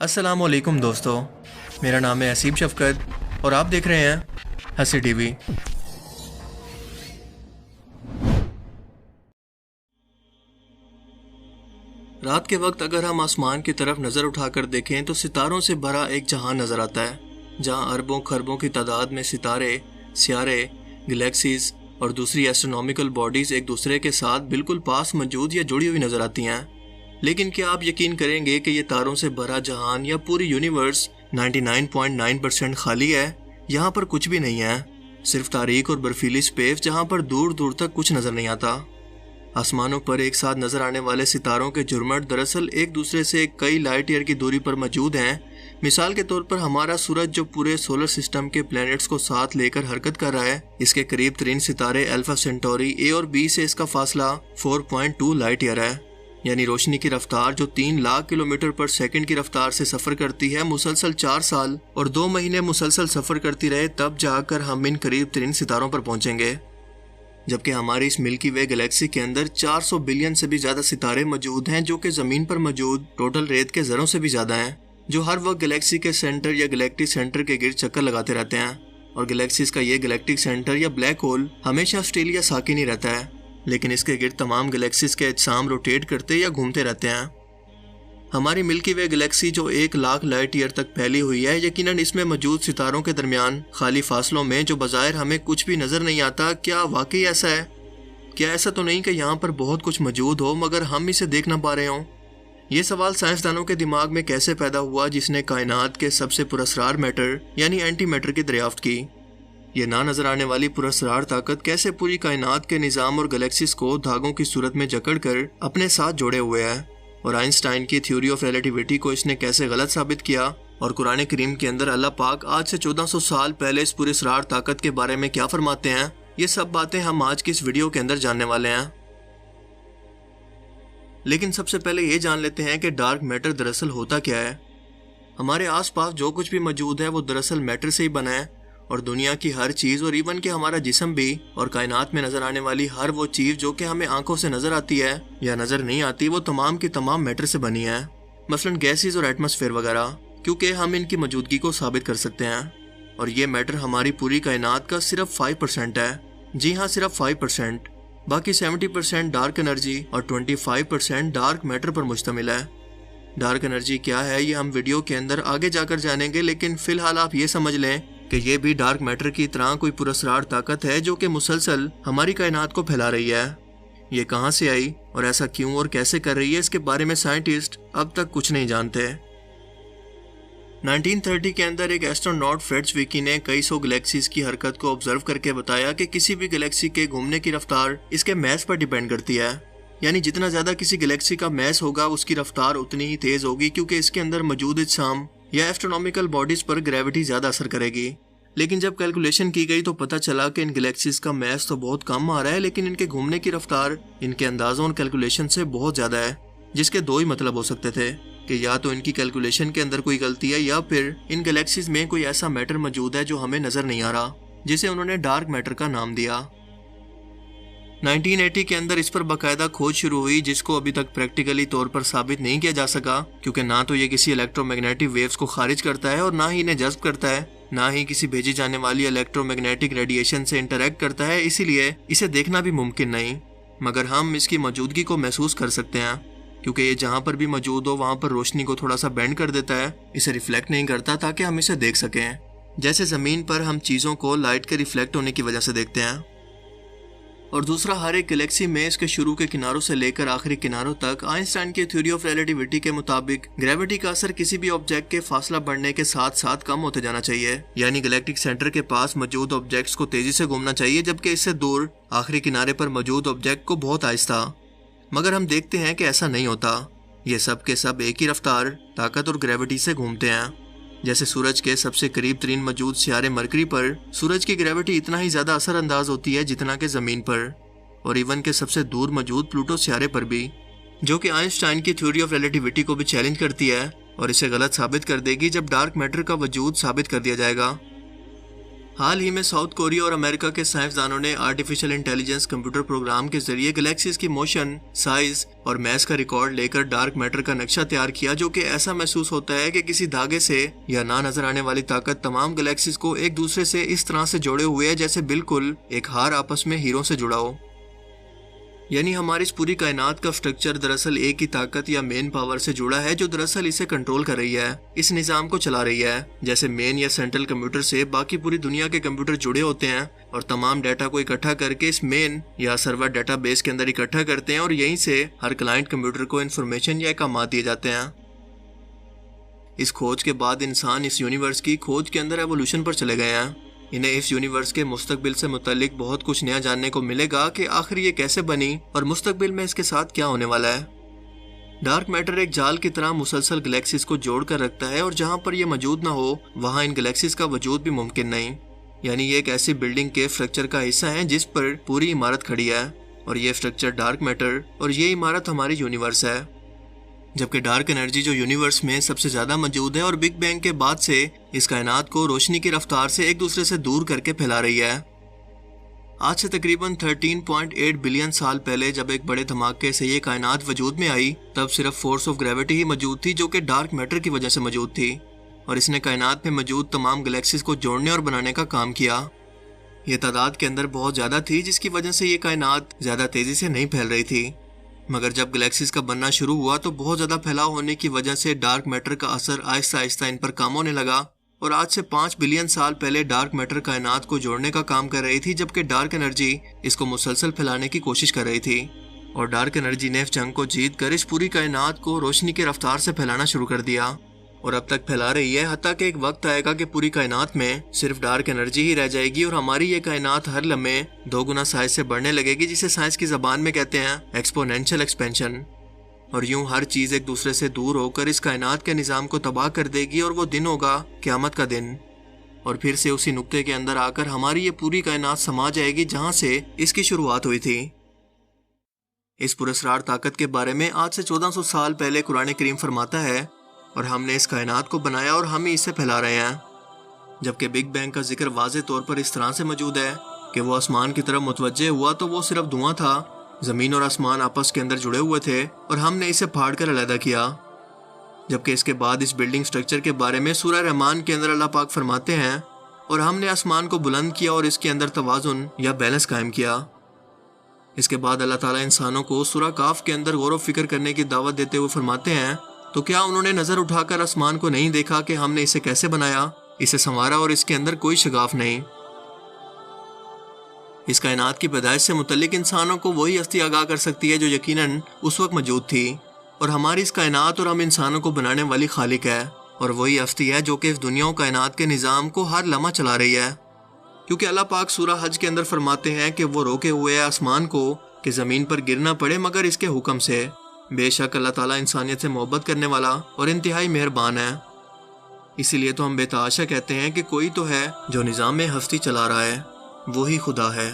अस्सलाम वालेकुम दोस्तों, मेरा नाम है असीब शफकत और आप देख रहे हैं हंसी टीवी। रात के वक्त अगर हम आसमान की तरफ नज़र उठाकर देखें तो सितारों से भरा एक जहान नज़र आता है, जहां अरबों खरबों की तादाद में सितारे, सियारे, गैलेक्सीज और दूसरी एस्ट्रोनॉमिकल बॉडीज़ एक दूसरे के साथ बिल्कुल पास मौजूद या जुड़ी हुई नज़र आती हैं। लेकिन क्या आप यकीन करेंगे कि ये तारों से भरा जहान या पूरी यूनिवर्स 99.9% खाली है? यहाँ पर कुछ भी नहीं है, सिर्फ तारीक और बर्फीली स्पेस जहाँ पर दूर दूर तक कुछ नज़र नहीं आता। आसमानों पर एक साथ नज़र आने वाले सितारों के झुरमुट दरअसल एक दूसरे से कई लाइट ईयर की दूरी पर मौजूद हैं। मिसाल के तौर पर हमारा सूरज जो पूरे सोलर सिस्टम के प्लैनेट्स को साथ लेकर हरकत कर रहा है, इसके करीब तरीन सितारे अल्फा सेंटोरी ए और बी से इसका फासला 4.2 लाइट ईयर है। यानी रोशनी की रफ्तार जो 3 लाख किलोमीटर पर सेकंड की रफ्तार से सफ़र करती है, मुसलसल 4 साल और 2 महीने मुसलसल सफ़र करती रहे, तब जाकर हम इन करीब तरीन सितारों पर पहुंचेंगे। जबकि हमारी इस मिल्की वे गैलेक्सी के अंदर 400 बिलियन से भी ज़्यादा सितारे मौजूद हैं, जो कि ज़मीन पर मौजूद टोटल रेत के ज़रों से भी ज़्यादा हैं, जो हर वक्त गैलेक्सी के सेंटर या गैलेक्टिक सेंटर के गिर्द चक्कर लगाते रहते हैं। और गैलेक्सीज का ये गैलेक्टिक सेंटर या ब्लैक होल हमेशा ऑस्ट्रेलिया साकिन ही रहता है, लेकिन इसके गिर्द तमाम गैलेक्सीज के अजसाम रोटेट करते या घूमते रहते हैं। हमारी मिल्की वे गैलेक्सी जो 1 लाख लाइट ईयर तक फैली हुई है, यकीनन इसमें मौजूद सितारों के दरमियान खाली फासलों में जो बज़ाहिर हमें कुछ भी नज़र नहीं आता, क्या वाकई ऐसा है? क्या ऐसा तो नहीं कि यहाँ पर बहुत कुछ मौजूद हो मगर हम इसे देख ना पा रहे हों? ये सवाल साइंसदानों के दिमाग में कैसे पैदा हुआ, जिसने कायनात के सबसे पुरस्कार मैटर यानी एंटी मैटर की दरियाफ्त की? ये ना नजर आने वाली पुरस्कार ताकत कैसे पूरी कायनात के निज़ाम और गैलेक्सीज को धागों की सूरत में जकड़कर अपने साथ जोड़े हुए है? और आइंस्टाइन की थ्योरी ऑफ रिलेटिविटी को इसने कैसे गलत साबित किया? और कुरान करीम के अंदर अल्लाह पाक आज से 1400 साल पहले इस पुरस्कार ताकत के बारे में क्या फरमाते हैं? ये सब बातें हम आज की इस वीडियो के अंदर जानने वाले हैं। लेकिन सबसे पहले ये जान लेते हैं कि डार्क मैटर दरअसल होता क्या है। हमारे आसपास जो कुछ भी मौजूद है वो दरअसल मैटर से ही बना है, और दुनिया की हर चीज़ और इवन के हमारा जिस्म भी और कायनात में नज़र आने वाली हर वो चीज़ जो कि हमें आंखों से नज़र आती है या नज़र नहीं आती, वो तमाम की तमाम मैटर से बनी है। मसलन गैसेस और एटमॉस्फेयर वगैरह, क्योंकि हम इनकी मौजूदगी को साबित कर सकते हैं। और ये मैटर हमारी पूरी कायनात का सिर्फ 5% है। जी हाँ, सिर्फ 5%। बाकी 70% डार्क एनर्जी और 25% डार्क मैटर पर मुश्तमिल है। डार्क एनर्जी क्या है ये हम वीडियो के अंदर आगे जाकर जानेंगे, लेकिन फ़िलहाल आप ये समझ लें कि ये भी डार्क मैटर की तरह कोई पुरस्कार ताकत है जो कि मुसलसल हमारी कायनात को फैला रही है। ये कहाँ से आई और ऐसा क्यों और कैसे कर रही है, इसके बारे में साइंटिस्ट अब तक कुछ नहीं जानते। 1930 के अंदर एक एस्ट्रोनॉट फ्रेड ज्विकी ने कई सौ गैलेक्सीज की हरकत को ऑब्जर्व करके बताया कि किसी भी गैलेक्सी के घूमने की रफ्तार इसके मैस पर डिपेंड करती है। यानी जितना ज़्यादा किसी गैलेक्सी का मैस होगा उसकी रफ्तार उतनी ही तेज़ होगी, क्योंकि इसके अंदर मौजूद अजसाम या एस्ट्रोनॉमिकल बॉडीज पर ग्रेविटी ज़्यादा असर करेगी। लेकिन जब कैलकुलेशन की गई तो पता चला कि इन गैलेक्सीज का मैस तो बहुत कम आ रहा है, लेकिन इनके घूमने की रफ्तार इनके अंदाज़ों और कैलकुलेशन से बहुत ज़्यादा है। जिसके दो ही मतलब हो सकते थे कि या तो इनकी कैलकुलेशन के अंदर कोई गलती है, या फिर इन गैलेक्सीज में कोई ऐसा मैटर मौजूद है जो हमें नज़र नहीं आ रहा, जिसे उन्होंने डार्क मैटर का नाम दिया। 1980 के अंदर इस पर बाकायदा खोज शुरू हुई, जिसको अभी तक प्रैक्टिकली तौर पर साबित नहीं किया जा सका, क्योंकि ना तो ये किसी इलेक्ट्रोमैग्नेटिक वेव्स को खारिज करता है और ना ही इन्हें जज्ब करता है, ना ही किसी भेजी जाने वाली इलेक्ट्रोमैग्नेटिक रेडिएशन से इंटरेक्ट करता है। इसीलिए इसे देखना भी मुमकिन नहीं, मगर हम इसकी मौजूदगी को महसूस कर सकते हैं, क्योंकि ये जहाँ पर भी मौजूद हो वहाँ पर रोशनी को थोड़ा सा बेंड कर देता है, इसे रिफ्लेक्ट नहीं करता ताकि हम इसे देख सकें, जैसे ज़मीन पर हम चीज़ों को लाइट के रिफ्लेक्ट होने की वजह से देखते हैं। और दूसरा, हर एक गैलेक्सी में इसके शुरू के किनारों से लेकर आखिरी किनारों तक आइंस्टाइन की थ्योरी ऑफ रिलेटिविटी के मुताबिक ग्रेविटी का असर किसी भी ऑब्जेक्ट के फासला बढ़ने के साथ साथ कम होते जाना चाहिए। यानी गैलेक्टिक सेंटर के पास मौजूद ऑब्जेक्ट्स को तेजी से घूमना चाहिए, जबकि इससे दूर आखिरी किनारे पर मौजूद ऑब्जेक्ट को बहुत आहिस्ता। मगर हम देखते हैं कि ऐसा नहीं होता। ये सब के सब एक ही रफ्तार, ताकत और ग्रेविटी से घूमते हैं। जैसे सूरज के सबसे करीब तरीन मौजूद सियारे मरकरी पर सूरज की ग्रेविटी इतना ही ज़्यादा असरअंदाज होती है जितना कि ज़मीन पर, और इवन के सबसे दूर मौजूद प्लूटो सियारे पर भी, जो कि आइंस्टाइन की थ्योरी ऑफ रिलेटिविटी को भी चैलेंज करती है और इसे गलत साबित कर देगी जब डार्क मैटर का वजूद साबित कर दिया जाएगा। حال ہی میں ساؤتھ کوریا اور امریکہ کے سائنسدانوں نے آرٹیفیشل انٹیلیجنس کمپیوٹر پروگرام کے ذریعے گلیکسیز کی موشن، سائز اور میس کا ریکارڈ لے کر ڈارک میٹر کا نقشہ تیار کیا، جو کہ ایسا محسوس ہوتا ہے کہ کسی دھاگے سے یا نہ نظر آنے والی طاقت تمام گلیکسیز کو ایک دوسرے سے اس طرح سے جوڑے ہوئے ہے جیسے بالکل ایک ہار آپس میں ہیروں سے جڑا ہو۔ یعنی ہماری اس پوری کائنات کا سٹرکچر دراصل ایک ہی طاقت یا مین پاور سے جڑا ہے جو دراصل اسے کنٹرول کر رہی ہے، اس نظام کو چلا رہی ہے۔ جیسے مین یا سینٹرل کمپیوٹر سے باقی پوری دنیا کے کمپیوٹر جڑے ہوتے ہیں اور تمام ڈیٹا کو اکٹھا کر کے اس مین یا سرور ڈیٹا بیس کے اندر اکٹھا کرتے ہیں اور یہیں سے ہر کلائنٹ کمپیوٹر کو انفارمیشن یا احکامات دیے جاتے ہیں۔ اس کھوج کے بعد انسان اس یونیورس کی کھوج کے اندر ایوولوشن پر چلے گئے ہیں۔ انہیں اس یونیورس کے مستقبل سے متعلق بہت کچھ نیا جاننے کو ملے گا کہ آخر یہ کیسے بنی اور مستقبل میں اس کے ساتھ کیا ہونے والا ہے۔ ڈارک میٹر ایک جال کی طرح مسلسل گلیکسیز کو جوڑ کر رکھتا ہے اور جہاں پر یہ موجود نہ ہو وہاں ان گلیکسیز کا وجود بھی ممکن نہیں۔ یعنی یہ ایک ایسی بلڈنگ کے اسٹرکچر کا حصہ ہے جس پر پوری عمارت کھڑی ہے، اور یہ اسٹرکچر ڈارک میٹر اور یہ عمارت ہماری یونیورس ہے۔ جبکہ ڈارک انرجی جو یونیورس میں سب سے زیادہ موجود ہے اور بگ بینگ کے بعد سے اس کائنات کو روشنی کی رفتار سے ایک دوسرے سے دور کر کے پھیلا رہی ہے۔ آج سے تقریباً 13.8 بلین سال پہلے جب ایک بڑے دھماکے سے یہ کائنات وجود میں آئی، تب صرف فورس آف گریوٹی ہی موجود تھی جو کہ ڈارک میٹر کی وجہ سے موجود تھی، اور اس نے کائنات میں موجود تمام گلیکسیز کو جوڑنے اور بنانے کا کام کیا۔ یہ تعداد کے اندر بہت زیادہ تھی جس کی وجہ سے یہ کائنات زیادہ تیزی سے نہیں پھیل رہی تھی، مگر جب گلیکسیز کا بننا شروع ہوا تو بہت زیادہ پھیلاؤ ہونے کی وجہ سے ڈارک میٹر کا اثر آہستہ آہستہ ان پر کم ہونے لگا، اور آج سے 5 بلین سال پہلے ڈارک میٹر کائنات کو جوڑنے کا کام کر رہی تھی، جبکہ ڈارک انرجی اس کو مسلسل پھیلانے کی کوشش کر رہی تھی، اور ڈارک انرجی نے اس جنگ کو جیت کر اس پوری کائنات کو روشنی کی رفتار سے پھیلانا شروع کر دیا، اور اب تک پھیلا رہی ہے، حتیٰ کہ ایک وقت آئے گا کہ پوری کائنات میں صرف ڈارک انرجی ہی رہ جائے گی اور ہماری یہ کائنات ہر لمحے 2 گنا سائز سے بڑھنے لگے گی، جسے سائنس کی زبان میں کہتے ہیں ایکسپونینشل ایکسپینشن۔ اور یوں ہر چیز ایک دوسرے سے دور ہو کر اس کائنات کے نظام کو تباہ کر دے گی، اور وہ دن ہوگا قیامت کا دن، اور پھر سے اسی نقطے کے اندر آ کر ہماری یہ پوری کائنات سما جائے گی جہاں سے اس کی شروعات ہوئی تھی۔ اس پراسرار طاقت کے بارے میں آج سے 1400 سال پہلے قرآن کریم فرماتا ہے، اور ہم نے اس کائنات کو بنایا اور ہم ہی اسے پھیلا رہے ہیں۔ جبکہ بگ بینگ کا ذکر واضح طور پر اس طرح سے موجود ہے کہ وہ آسمان کی طرف متوجہ ہوا تو وہ صرف دھواں تھا، زمین اور آسمان آپس کے اندر جڑے ہوئے تھے اور ہم نے اسے پھاڑ کر علیحدہ کیا۔ جبکہ اس کے بعد اس بلڈنگ سٹرکچر کے بارے میں سورہ رحمان کے اندر اللہ پاک فرماتے ہیں، اور ہم نے آسمان کو بلند کیا اور اس کے اندر توازن یا بیلنس قائم کیا۔ اس کے بعد اللہ تعالیٰ انسانوں کو سورہ کاف کے اندر غور و فکر کرنے کی دعوت دیتے ہوئے فرماتے ہیں، تو کیا انہوں نے نظر اٹھا کر آسمان کو نہیں دیکھا کہ ہم نے اسے کیسے بنایا، اسے سنوارا اور اس کے اندر کوئی شگاف نہیں۔ اس کائنات کی پیدائش سے متعلق انسانوں کو وہی ہستی آگاہ کر سکتی ہے جو یقیناً اس وقت موجود تھی، اور ہماری اس کائنات اور ہم انسانوں کو بنانے والی خالق ہے، اور وہی ہستی ہے جو کہ اس دنیا و کائنات کے نظام کو ہر لمحہ چلا رہی ہے۔ کیونکہ اللہ پاک سورہ حج کے اندر فرماتے ہیں کہ وہ روکے ہوئے ہے آسمان کو کہ زمین پر گر نہ پڑے مگر اس کے حکم سے۔ بے شک اللہ تعالیٰ انسانیت سے محبت کرنے والا اور انتہائی مہربان ہے۔ اسی لیے تو ہم بے تحاشا کہتے ہیں کہ کوئی تو ہے جو نظام ہستی چلا رہا ہے، وہی خدا ہے۔